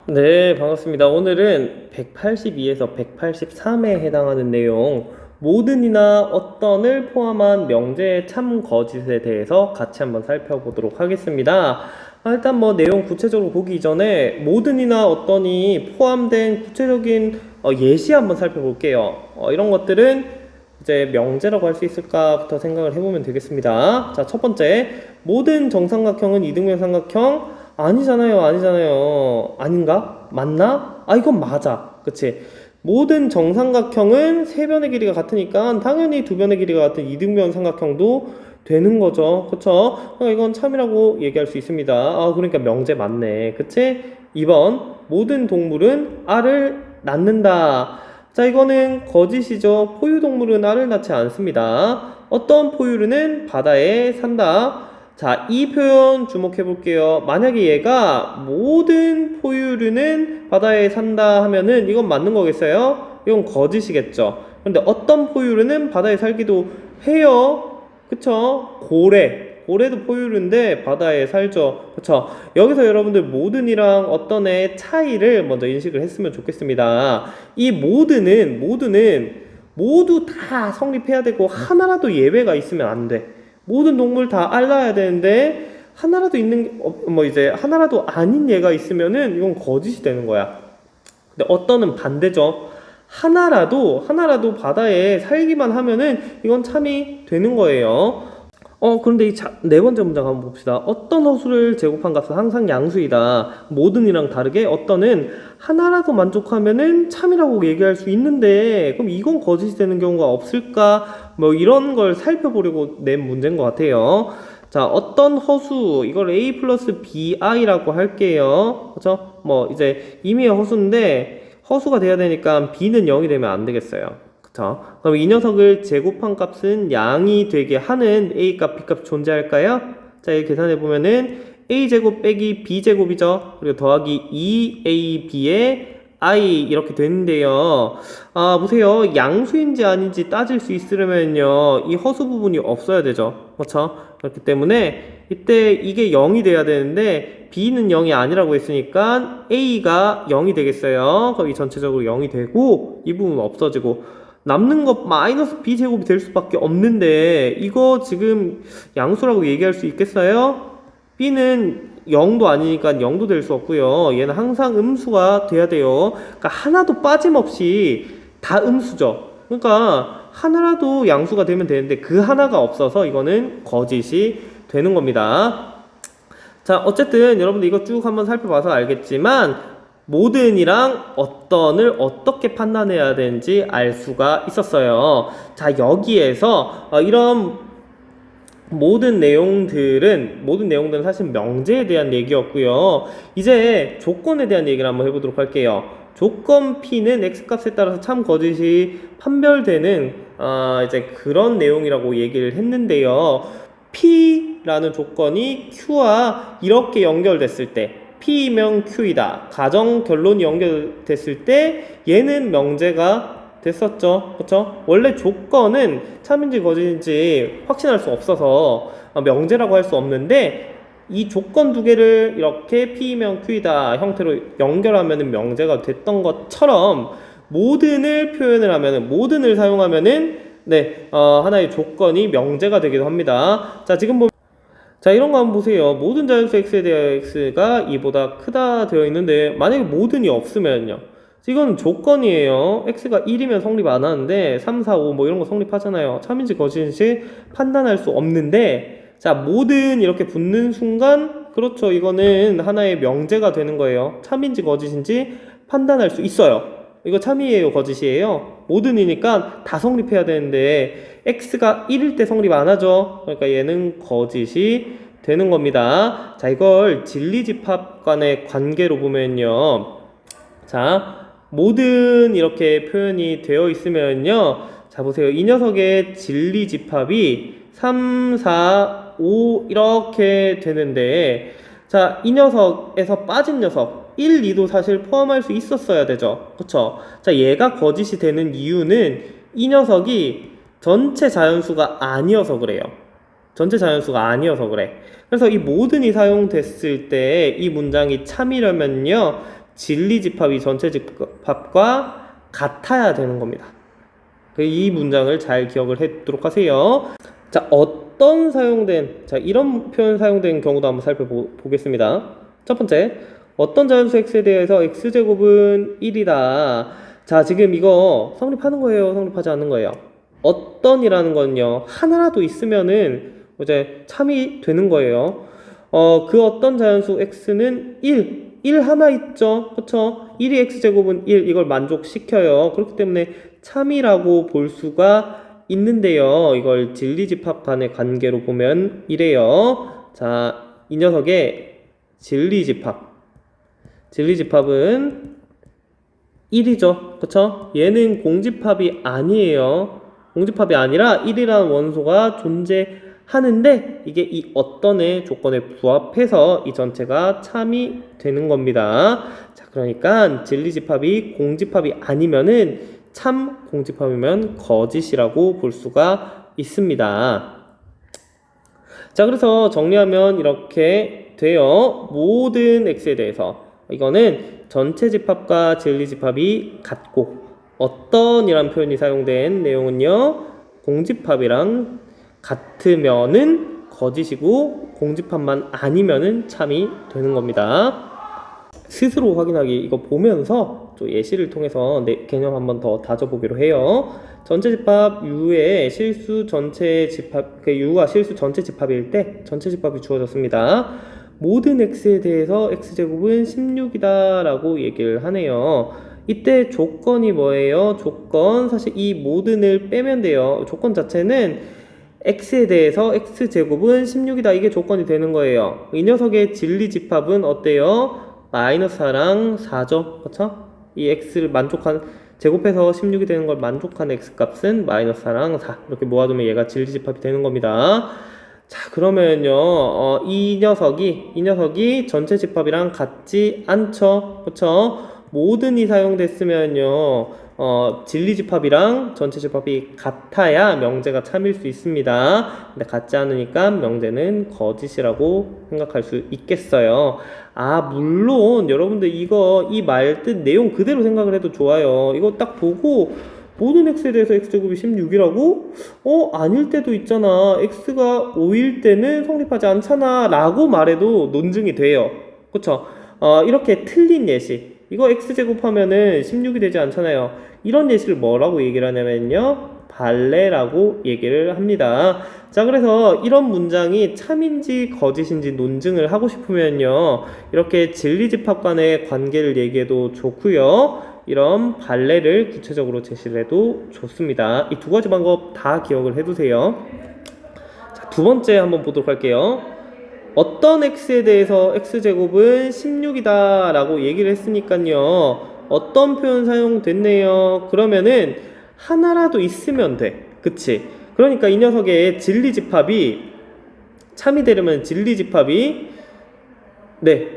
네, 반갑습니다. 오늘은 182에서 183에 해당하는 내용, 모든이나 어떤을 포함한 명제의 참 거짓에 대해서 같이 한번 살펴보도록 하겠습니다. 일단 내용 구체적으로 보기 전에 모든이나 어떤이 포함된 구체적인 예시 한번 살펴볼게요. 이런 것들은 이제 명제라고 할 수 있을까부터 생각을 해보면 되겠습니다. 자, 첫 번째, 모든 정삼각형은 이등변 삼각형 아니잖아요. 아닌가? 맞나? 이건 맞아. 그치? 모든 정삼각형은 세 변의 길이가 같으니까 당연히 두 변의 길이가 같은 이등변 삼각형도 되는 거죠. 그쵸? 이건 참이라고 얘기할 수 있습니다. 그러니까 명제 맞네. 그치? 2번, 모든 동물은 알을 낳는다. 자, 이거는 거짓이죠. 포유동물은 알을 낳지 않습니다. 어떤 포유류는 바다에 산다. 자, 이 표현 주목해 볼게요. 만약에 얘가 모든 포유류는 바다에 산다 하면은 이건 맞는 거겠어요? 이건 거짓이겠죠. 그런데 어떤 포유류는 바다에 살기도 해요. 그쵸? 고래도 포유류인데 바다에 살죠. 그쵸? 여기서 여러분들 모든이랑 어떤의 차이를 먼저 인식을 했으면 좋겠습니다. 이 모두는 모두 다 성립해야 되고 하나라도 예외가 있으면 안 돼. 모든 동물 다 알라야 되는데 하나라도 있는 이제 하나라도 아닌 얘가 있으면은 이건 거짓이 되는 거야. 근데 어떤은 반대죠. 하나라도 바다에 살기만 하면은 이건 참이 되는 거예요. 그런데 네 번째 문장 한번 봅시다. 어떤 허수를 제곱한 값은 항상 양수이다. 모든이랑 다르게 어떤은 하나라도 만족하면은 참이라고 얘기할 수 있는데, 그럼 이건 거짓이 되는 경우가 없을까? 이런 걸 살펴보려고 낸 문제인 것 같아요. 자, 어떤 허수, 이걸 a 플러스 bi라고 할게요. 그쵸? 이제 임의의 허수인데, 허수가 돼야 되니까 b는 0이 되면 안 되겠어요. 그럼 이 녀석을 제곱한 값은 양이 되게 하는 a값, b값 존재할까요? 자, 이렇게 계산해 보면은 a제곱 빼기 b제곱이죠. 그리고 더하기 2ab의 i 이렇게 되는데요. 보세요. 양수인지 아닌지 따질 수 있으려면요, 이 허수 부분이 없어야 되죠. 그렇죠? 그렇기 때문에 이때 이게 0이 돼야 되는데 b는 0이 아니라고 했으니까 a가 0이 되겠어요. 그럼 이 전체적으로 0이 되고 이 부분 없어지고 남는 것 마이너스 b제곱이 될 수밖에 없는데 이거 지금 양수라고 얘기할 수 있겠어요? b는 0도 아니니까 0도 될 수 없고요. 얘는 항상 음수가 돼야 돼요. 그러니까 하나도 빠짐없이 다 음수죠. 그러니까 하나라도 양수가 되면 되는데 그 하나가 없어서 이거는 거짓이 되는 겁니다. 자, 어쨌든 여러분들 이거 쭉 한번 살펴봐서 알겠지만 모든이랑 어떤을 어떻게 판단해야 되는지 알 수가 있었어요. 자, 여기에서 이런 모든 내용들은 사실 명제에 대한 얘기였고요. 이제 조건에 대한 얘기를 한번 해보도록 할게요. 조건 P는 X값에 따라서 참 거짓이 판별되는 이제 그런 내용이라고 얘기를 했는데요. P라는 조건이 Q와 이렇게 연결됐을 때 P이면 Q이다. 가정 결론이 연결됐을 때 얘는 명제가 됐었죠. 그쵸? 원래 조건은 참인지 거짓인지 확신할 수 없어서 명제라고 할 수 없는데 이 조건 두 개를 이렇게 P이면 Q이다 형태로 연결하면 명제가 됐던 것처럼 모든을 표현을 하면은 모든을 사용하면은 하나의 조건이 명제가 되기도 합니다. 자, 지금 자, 이런 거 한번 보세요. 모든 자연수 x에 대하여 x가 2보다 크다 되어 있는데 만약에 모든이 없으면요. 이건 조건이에요. x가 1이면 성립 안 하는데 3, 4, 5 이런 거 성립하잖아요. 참인지 거짓인지 판단할 수 없는데 자, 모든 이렇게 붙는 순간 그렇죠. 이거는 하나의 명제가 되는 거예요. 참인지 거짓인지 판단할 수 있어요. 이거 참이에요, 거짓이에요? 모든이니까 다 성립해야 되는데 x가 1일 때 성립 안 하죠. 그러니까 얘는 거짓이 되는 겁니다. 자, 이걸 진리집합 간의 관계로 보면요. 자, 모든 이렇게 표현이 되어 있으면요. 자, 보세요. 이 녀석의 진리집합이 3, 4, 5 이렇게 되는데 자, 이 녀석에서 빠진 녀석 1, 2도 사실 포함할 수 있었어야 되죠. 그쵸? 자, 얘가 거짓이 되는 이유는 이 녀석이 전체 자연수가 아니어서 그래요. 전체 자연수가 아니어서 그래. 그래서 이 모든이 사용됐을 때 이 문장이 참이려면요. 진리집합이 전체집합과 같아야 되는 겁니다. 이 문장을 잘 기억을 해두도록 하세요. 자, 이런 표현 사용된 경우도 한번 살펴보겠습니다. 첫 번째, 어떤 자연수 x에 대해서 x제곱은 1이다. 자, 지금 이거 성립하는 거예요? 성립하지 않는 거예요? 어떤이라는 건요, 하나라도 있으면은 이제 참이 되는 거예요. 그 어떤 자연수 x는 1 하나 있죠? 그쵸? 1이 x제곱은 1, 이걸 만족시켜요. 그렇기 때문에 참이라고 볼 수가 있는데요. 이걸 진리집합 간의 관계로 보면 이래요. 자, 이 녀석의 진리집합은 1이죠. 그쵸? 얘는 공집합이 아니에요. 공집합이 아니라 1이라는 원소가 존재하는데 이게 이 어떤의 조건에 부합해서 이 전체가 참이 되는 겁니다. 자, 그러니까 진리집합이 공집합이 아니면은 참 공집합이면 거짓이라고 볼 수가 있습니다. 자, 그래서 정리하면 이렇게 돼요. 모든 x에 대해서 이거는 전체 집합과 진리집합이 같고, 어떤이란 표현이 사용된 내용은요, 공집합이랑 같으면은 거짓이고 공집합만 아니면은 참이 되는 겁니다. 스스로 확인하기, 이거 보면서 또 예시를 통해서 개념 한번 더 다져보기로 해요. 전체 집합 U의 실수 전체 집합, U가 실수 전체 집합일 때 전체 집합이 주어졌습니다. 모든 x에 대해서 x제곱은 16이다 라고 얘기를 하네요. 이때 조건이 뭐예요? 조건, 사실 이 모든을 빼면 돼요. 조건 자체는 x에 대해서 x제곱은 16이다, 이게 조건이 되는 거예요. 이 녀석의 진리집합은 어때요? 마이너스 4랑 4죠. 그쵸? 이 x를 제곱해서 16이 되는 걸 만족한 x값은 마이너스 4랑 4. 이렇게 모아두면 얘가 진리집합이 되는 겁니다. 자, 그러면요, 이 녀석이 전체 집합이랑 같지 않죠. 그쵸? 모든이 사용됐으면요, 진리집합이랑 전체 집합이 같아야 명제가 참일 수 있습니다. 근데 같지 않으니까 명제는 거짓이라고 생각할 수 있겠어요. 아, 물론 여러분들 이 말 뜻 내용 그대로 생각을 해도 좋아요. 이거 딱 보고 모든 x에 대해서 x제곱이 16이라고? 아닐 때도 있잖아. x가 5일 때는 성립하지 않잖아 라고 말해도 논증이 돼요. 그쵸? 이렇게 틀린 예시, 이거 x제곱하면은 16이 되지 않잖아요. 이런 예시를 뭐라고 얘기를 하냐면요, 발레라고 얘기를 합니다. 자, 그래서 이런 문장이 참인지 거짓인지 논증을 하고 싶으면요, 이렇게 진리집합 간의 관계를 얘기해도 좋고요, 이런 발레를 구체적으로 제시를 해도 좋습니다. 이 두 가지 방법 다 기억을 해두세요. 자, 두 번째 한번 보도록 할게요. 어떤 x에 대해서 x제곱은 16이다 라고 얘기를 했으니까요, 어떤 표현 사용됐네요. 그러면은 하나라도 있으면 돼. 그치? 그러니까 이 녀석의 진리집합이 참이 되려면 진리집합이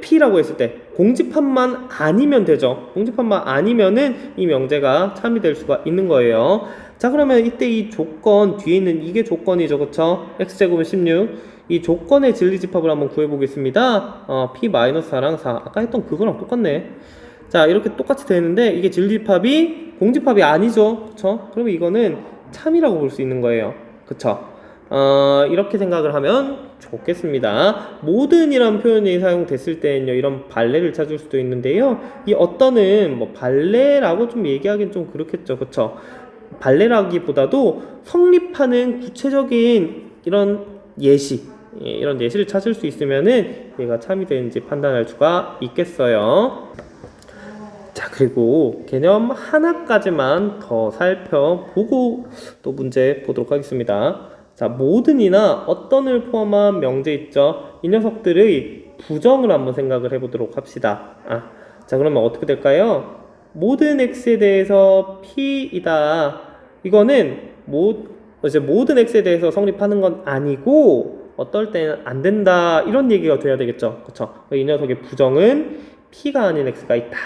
P라고 했을 때 공집합만 아니면 되죠. 공집합만 아니면은 이 명제가 참이 될 수가 있는 거예요. 자, 그러면 이때 이 조건 뒤에 있는 이게 조건이죠. 그쵸? x제곱은 16. 이 조건의 진리집합을 한번 구해보겠습니다. p-4랑 4. 아까 했던 그거랑 똑같네. 자, 이렇게 똑같이 되는데 이게 진리집합이 공집합이 아니죠. 그쵸? 그러면 이거는 참이라고 볼 수 있는 거예요. 그쵸? 이렇게 생각을 하면 좋겠습니다. 모든이란 표현이 사용됐을 때는요, 이런 발레를 찾을 수도 있는데요, 이 어떤은 뭐 발레라고 좀 얘기하기는 좀 그렇겠죠. 그쵸? 발레라기보다도 성립하는 구체적인 이런 이런 예시를 찾을 수 있으면은 얘가 참이 되는지 판단할 수가 있겠어요. 자, 그리고 개념 하나까지만 더 살펴보고 또 문제 보도록 하겠습니다. 자, 모든이나 어떤을 포함한 명제 있죠? 이 녀석들의 부정을 한번 생각을 해보도록 합시다. 자, 그러면 어떻게 될까요? 모든 x에 대해서 p이다. 이거는 이제 모든 x에 대해서 성립하는 건 아니고 어떨 때는 안 된다, 이런 얘기가 돼야 되겠죠. 그쵸? 이 녀석의 부정은 p가 아닌 x가 있다.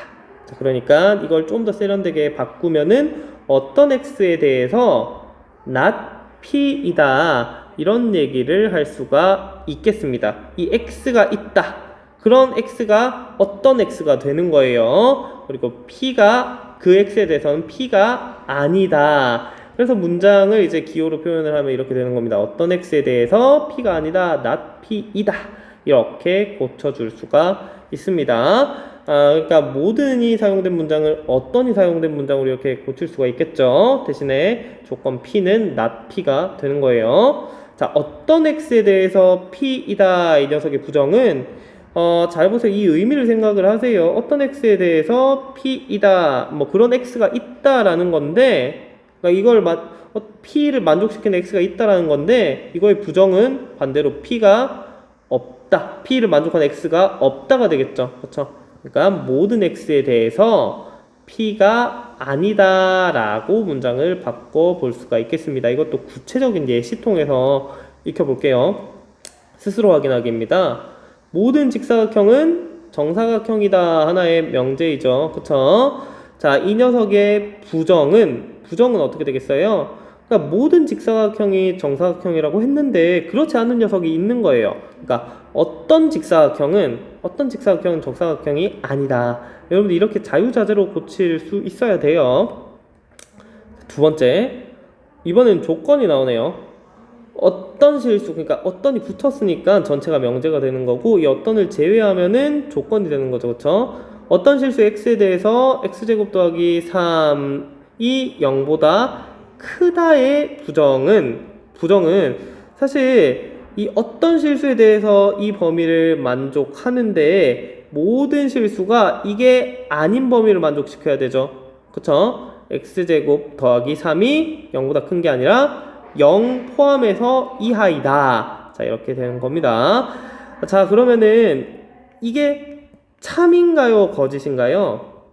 자, 그러니까 이걸 좀 더 세련되게 바꾸면은 어떤 x에 대해서 not p이다, 이런 얘기를 할 수가 있겠습니다. 이 x가 있다. 그런 x가 어떤 x가 되는 거예요. 그리고 p가 그 x에 대해서는 p가 아니다. 그래서 문장을 이제 기호로 표현을 하면 이렇게 되는 겁니다. 어떤 x에 대해서 p가 아니다, not p이다. 이렇게 고쳐줄 수가 있습니다. 그러니까 모든이 사용된 문장을 어떤이 사용된 문장으로 이렇게 고칠 수가 있겠죠. 대신에 조건 p는 not p가 되는 거예요. 자, 어떤 x에 대해서 p이다 이 녀석의 부정은 잘 보세요. 이 의미를 생각을 하세요. 어떤 x에 대해서 p이다 뭐 그런 x가 있다라는 건데, 그러니까 이걸 p를 만족시키는 x가 있다라는 건데, 이거의 부정은 반대로 p가 없다. p를 만족하는 x가 없다가 되겠죠. 그렇죠? 그러니까 모든 x에 대해서 p가 아니다라고 문장을 바꿔 볼 수가 있겠습니다. 이것도 구체적인 예시 통해서 익혀볼게요. 스스로 확인하기입니다. 모든 직사각형은 정사각형이다. 하나의 명제이죠. 그쵸? 자, 이 녀석의 부정은 어떻게 되겠어요? 그러니까 모든 직사각형이 정사각형이라고 했는데 그렇지 않은 녀석이 있는 거예요. 그러니까 어떤 직사각형은 정사각형이 아니다. 여러분들 이렇게 자유자재로 고칠 수 있어야 돼요. 두 번째, 이번엔 조건이 나오네요. 어떤 실수, 그러니까 어떤이 붙었으니까 전체가 명제가 되는 거고, 이 어떤을 제외하면은 조건이 되는 거죠. 그쵸? 어떤 실수 x에 대해서 x제곱 더하기 3이 0보다 크다의 부정은 사실 이 어떤 실수에 대해서 이 범위를 만족하는데 모든 실수가 이게 아닌 범위를 만족시켜야 되죠. 그쵸? x제곱 더하기 3이 0보다 큰 게 아니라 0 포함해서 이하이다. 자, 이렇게 되는 겁니다. 자, 그러면은 이게 참인가요? 거짓인가요?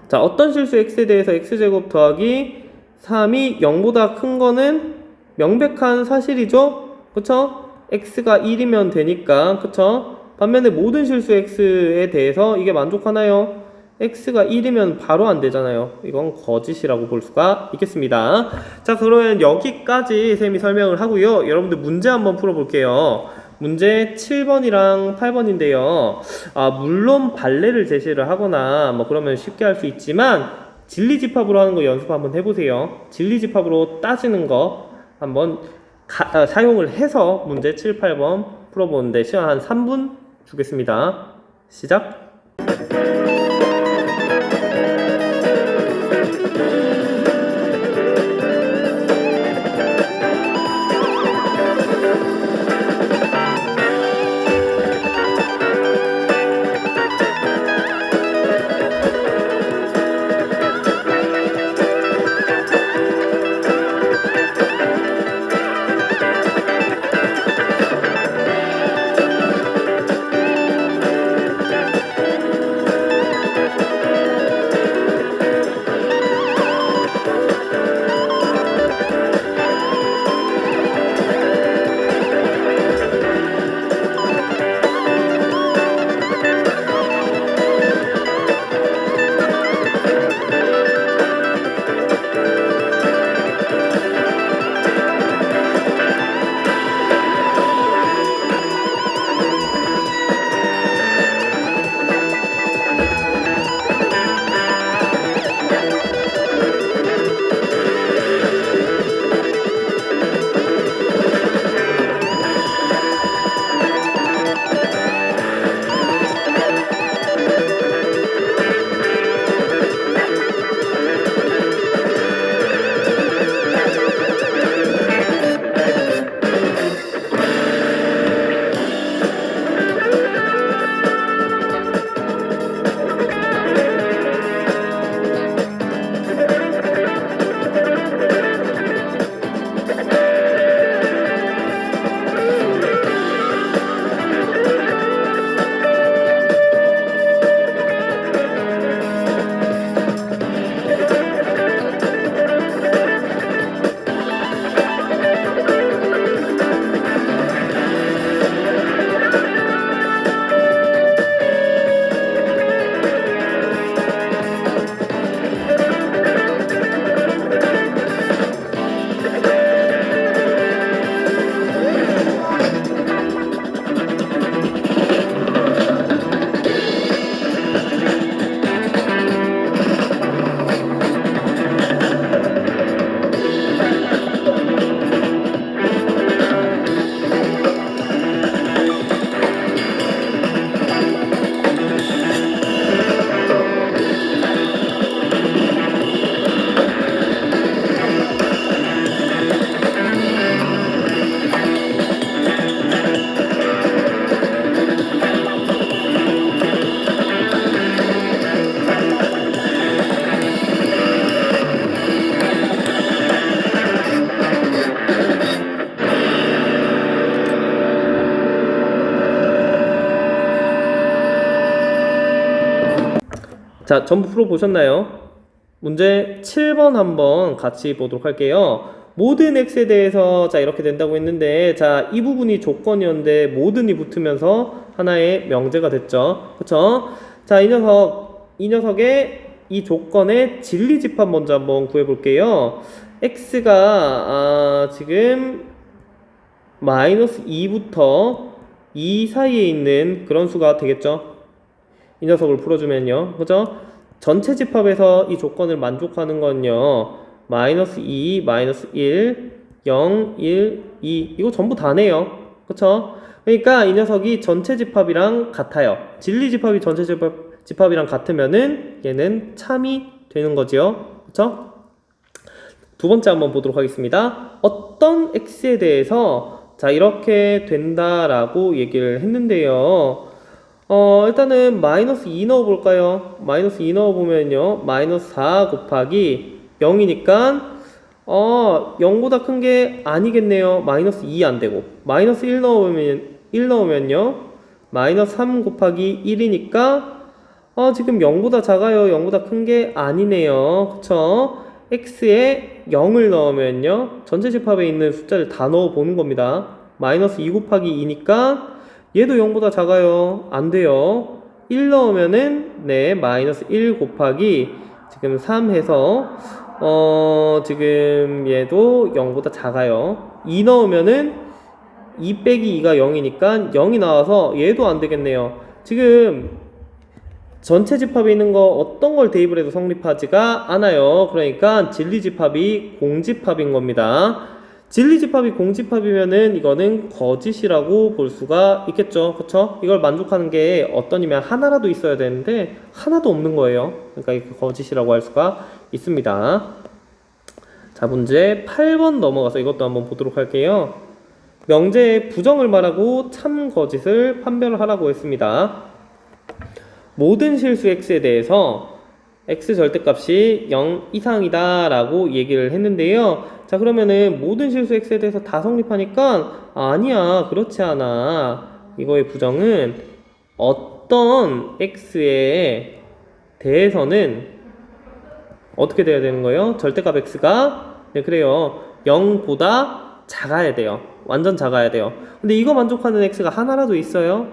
자, 어떤 실수 x에 대해서 x제곱 더하기 3이 0보다 큰 거는 명백한 사실이죠? 그쵸? x가 1이면 되니까. 그쵸? 반면에 모든 실수 x에 대해서 이게 만족하나요? x가 1이면 바로 안 되잖아요. 이건 거짓이라고 볼 수가 있겠습니다. 자, 그러면 여기까지 쌤이 설명을 하고요. 여러분들 문제 한번 풀어볼게요. 문제 7번이랑 8번인데요. 물론 발레를 제시를 하거나 뭐 그러면 쉽게 할 수 있지만 진리집합으로 하는 거 연습 한번 해보세요. 진리집합으로 따지는 거 한번 사용을 해서 문제 7, 8번 풀어보는데 시간 한 3분 주겠습니다. 시작! 자, 전부 풀어보셨나요? 문제 7번 한번 같이 보도록 할게요. 모든 x에 대해서 자 이렇게 된다고 했는데 자 이 부분이 조건이었는데 모든이 붙으면서 하나의 명제가 됐죠. 그쵸? 자, 이 녀석의 이 조건의 진리집합 먼저 한번 구해볼게요. x가 지금 마이너스 2부터 2 사이에 있는 그런 수가 되겠죠. 이 녀석을 풀어주면요. 그죠? 전체 집합에서 이 조건을 만족하는 건요. 마이너스 2, 마이너스 1, 0, 1, 2 이거 전부 다네요. 그쵸? 그러니까 이 녀석이 전체 집합이랑 같아요. 진리 집합이 전체 집합이랑 같으면은 얘는 참이 되는 거지요. 그쵸? 두 번째 한번 보도록 하겠습니다. 어떤 x에 대해서 자 이렇게 된다라고 얘기를 했는데요. 일단은 마이너스 2 넣어볼까요? 마이너스 2 넣어보면요. 마이너스 4 곱하기 0이니까 0보다 큰 게 아니겠네요. 마이너스 2 안되고 마이너스 1 넣으면요. 마이너스 3 곱하기 1이니까 지금 0보다 작아요. 0보다 큰 게 아니네요. 그쵸? x에 0을 넣으면요. 전체 집합에 있는 숫자를 다 넣어보는 겁니다. 마이너스 2 곱하기 2니까 얘도 0보다 작아요. 안 돼요. 1 넣으면은 네 마이너스 1 곱하기 지금 3 해서 지금 얘도 0보다 작아요. 2 넣으면은 2 빼기 2가 0이니까 0이 나와서 얘도 안 되겠네요. 지금 전체 집합에 있는 거 어떤 걸 대입을 해도 성립하지가 않아요. 그러니까 진리집합이 공집합인 겁니다. 진리집합이 공집합이면은 이거는 거짓이라고 볼 수가 있겠죠. 그쵸? 이걸 만족하는 게 어떠냐면 하나라도 있어야 되는데 하나도 없는 거예요. 그러니까 이거 거짓이라고 할 수가 있습니다. 자, 문제 8번 넘어가서 이것도 한번 보도록 할게요. 명제의 부정을 말하고 참 거짓을 판별을 하라고 했습니다. 모든 실수 x에 대해서 x 절대값이 0 이상이다 라고 얘기를 했는데요. 자, 그러면은 모든 실수 x에 대해서 다 성립하니까 아니야, 그렇지 않아. 이거의 부정은 어떤 x에 대해서는 어떻게 돼야 되는 거예요? 절대값 x가 네, 그래요. 0보다 작아야 돼요. 완전 작아야 돼요. 근데 이거 만족하는 x가 하나라도 있어요?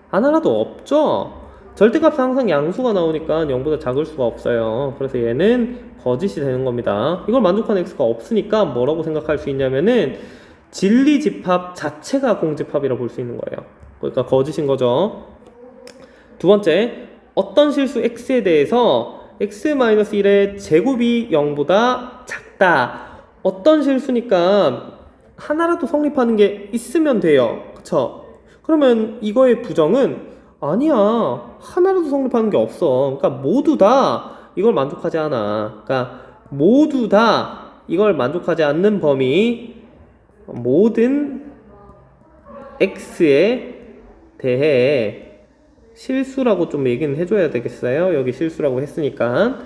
하나라도 없죠? 절대값은 항상 양수가 나오니까 0보다 작을 수가 없어요. 그래서 얘는 거짓이 되는 겁니다. 이걸 만족하는 x가 없으니까 뭐라고 생각할 수 있냐면은 진리집합 자체가 공집합이라고 볼 수 있는 거예요. 그러니까 거짓인 거죠. 두 번째, 어떤 실수 x에 대해서 x-1의 제곱이 0보다 작다. 어떤 실수니까 하나라도 성립하는 게 있으면 돼요. 그쵸? 그러면 이거의 부정은 아니야, 하나라도 성립하는 게 없어. 그러니까 모두 다 이걸 만족하지 않아. 그러니까 모두 다 이걸 만족하지 않는 범위 모든 x에 대해 실수라고 좀 얘기는 해줘야 되겠어요. 여기 실수라고 했으니까.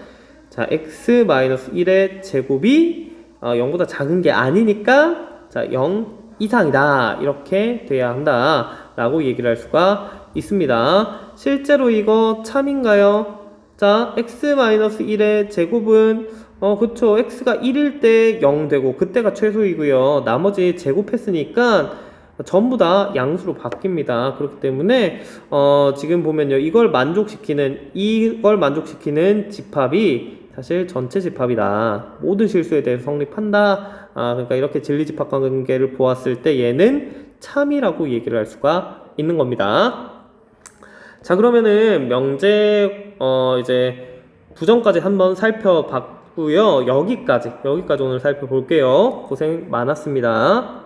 자, x-1의 제곱이 0보다 작은 게 아니니까 자, 0 이상이다 이렇게 돼야 한다 라고 얘기를 할 수가 있습니다. 실제로 이거 참인가요? 자, x-1의 제곱은 그쵸, x가 1일 때 0 되고 그때가 최소이고요. 나머지 제곱했으니까 전부 다 양수로 바뀝니다. 그렇기 때문에 지금 보면요, 이걸 만족시키는 집합이 사실 전체 집합이다. 모든 실수에 대해서 성립한다. 그러니까 이렇게 진리집합 관계를 보았을 때 얘는 참이라고 얘기를 할 수가 있는 겁니다. 자, 그러면은 명제 이제 부정까지 한번 살펴봤고요. 여기까지 오늘 살펴볼게요. 고생 많았습니다.